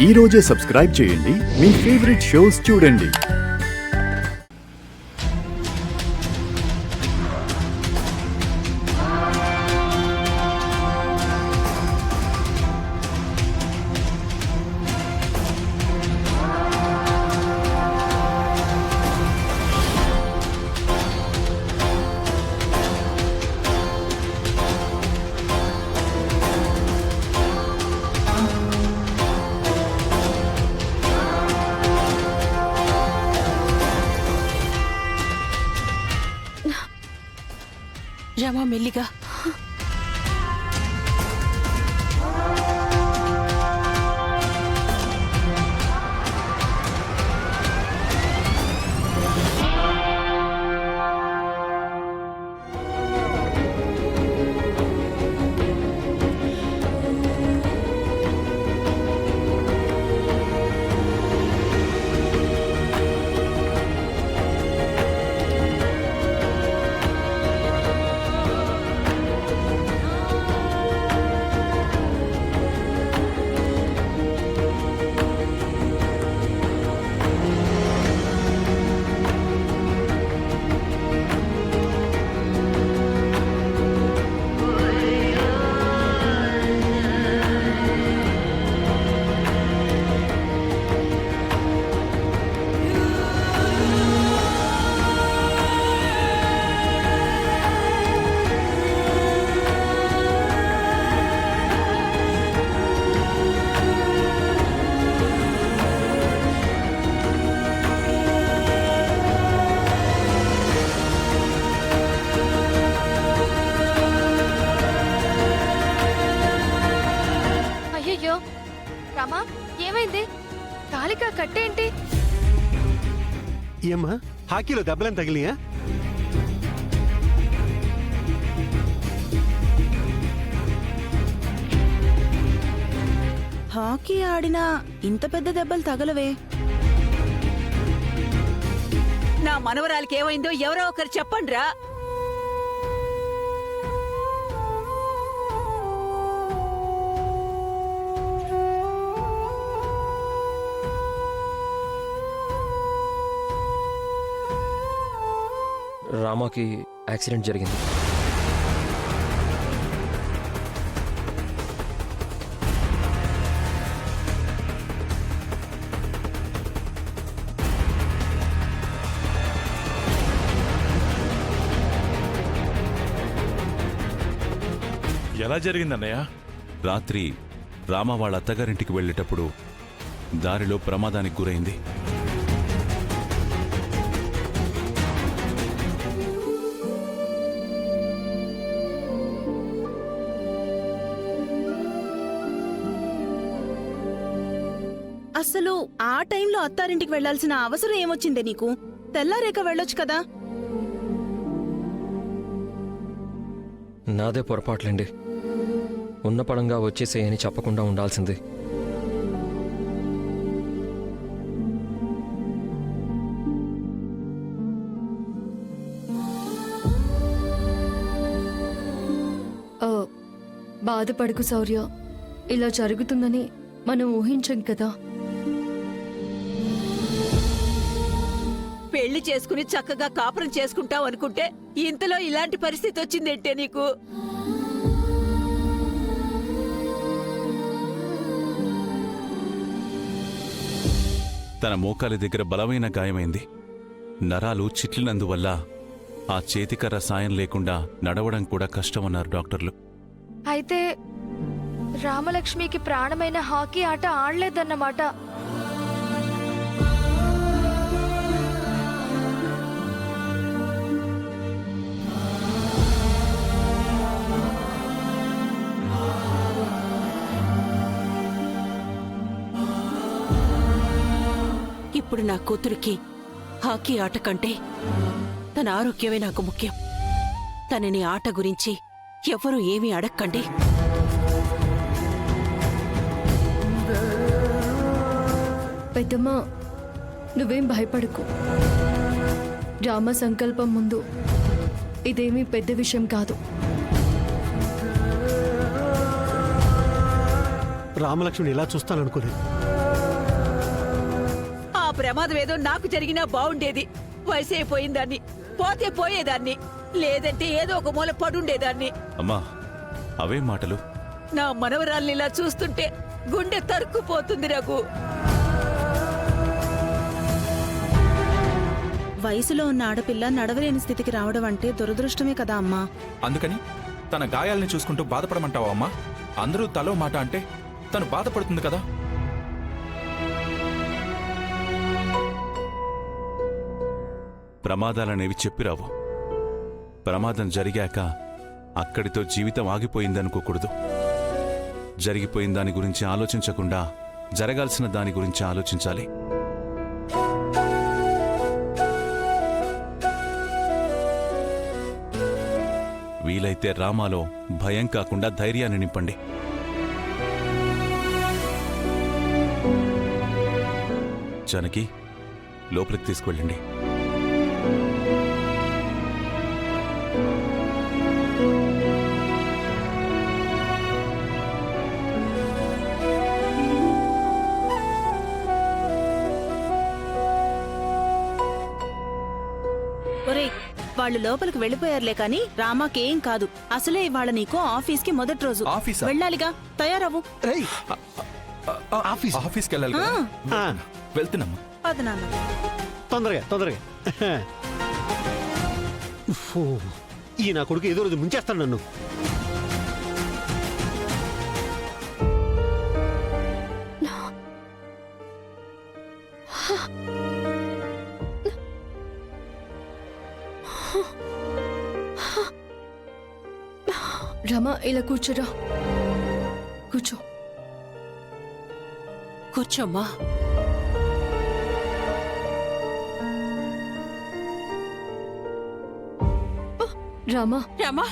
ఈ రోజే సబ్స్క్రైబ్ చేయండి, మీ ఫేవరెట్ షోస్ చూడండి. రమా మెల్లిగా. రామా, ఏమైంది? కాలిక కట్టేంటి? ఏమ్మా, హాకీలో దెబ్బలని తగిలియా? హాకీ ఆడినా ఇంత పెద్ద దెబ్బలు తగలవే. నా మనవరాలకి ఏమైందో ఎవరో ఒకరు చెప్పండ్రా. రామాకి యాక్సిడెంట్ జరిగింది. ఎలా జరిగిందన్నయ్య? రాత్రి రామ వాళ్ళ అత్తగారింటికి వెళ్ళేటప్పుడు దారిలో ప్రమాదానికి గురైంది. అసలు ఆ టైంలో అత్తారింటికి వెళ్లాల్సిన అవసరం ఏమొచ్చిందే నీకు? తెల్లారేక వెళ్ళొచ్చు కదా. నాదే పొరపాట్లండి. ఉన్న పడంగా వచ్చేసేయని చెప్పకుండా ఉండాల్సింది. బాధపడకు శౌర్య, ఇలా జరుగుతుందని మనం ఊహించం కదా. పెళ్లి చేసుకుని చక్కగా కాపురం చేసుకుంటావు అనుకుంటే ఇంతలో ఇలాంటి పరిస్థితి వచ్చిందేంటే నీకు? తన మోకాలి దగ్గర బలమైన గాయమైంది. నరాలు చిట్లినందువల్ల ఆ చేతికర్ర సాయం లేకుండా నడవడం కూడా కష్టమన్నారు డాక్టర్లు. అయితే రామలక్ష్మికి ప్రాణమైన హాకీ ఆట ఆడలేదన్నమాట. ఇప్పుడు నా కూతురికి హాకీ ఆట కంటే తన ఆరోగ్యమే నాకు ముఖ్యం. తనని ఆట గురించి ఎవరూ ఏమీ అడక్కండి. పెద్దమ్మ, నువ్వేం భయపడకు. రామ సంకల్పం ముందు ఇదేమీ పెద్ద విషయం కాదు. రామలక్ష్మిని ఇలా చూస్తాననుకోలేదు. ప్రమాదం ఏదో నాకు జరిగినా బావుండేది. వయసు అయిపోయిందాన్ని, పోతే పోయేదాన్ని, లేదంటే ఏదో ఒక మూల పడుండేదాన్ని. అమ్మా అవే మాటలు. నా మనవరాల్ని ఇలా చూస్తుంటే గుండె తరుక్కుపోతుంది రఘు. వయసులో ఉన్న ఆడపిల్ల నడవలేని స్థితికి రావడం అంటే దురదృష్టమే కదా అమ్మా. అందుకని తన గాయాల్ని చూసుకుంటూ బాధపడమంటావా అమ్మా? అందరూ తలో మాట అంటే తను బాధపడుతుంది కదా. ప్రమాదాలనేవి చెప్పిరావు. ప్రమాదం జరిగాక అక్కడితో జీవితం ఆగిపోయిందనుకోకూడదు. జరిగిపోయిన దాని గురించి ఆలోచించకుండా జరగాల్సిన దాని గురించి ఆలోచించాలి. వీలైతే రామాలో భయం కాకుండా ధైర్యాన్ని నింపండి. జానకి లోపలికి తీసుకువెళ్ళండి. ఒరేయ్, వాళ్ళు లోపలికి వెళ్ళిపోయారులే కాని రామాకేం కాదు. అసలే ఇవాళ నీకు ఆఫీస్కి మొదటి రోజు. ఆఫీసా? వెళ్ళాలిగా, తయారవ్వు. రేయ్, ఆఫీస్కి వెళ్ళాలి కదా. ఆ, వెళ్తున్నామ్మా. పద నాన్న. తొందరగా తొందరగా. ఉఫ్ఫో, ఈ నా కొడుకు ఏదో రోజు ముంచేస్తాడు నన్ను. రమా, ఇలా కూర్చోరా. కూర్చో. కూర్చోమ్మా. రామా, రామా,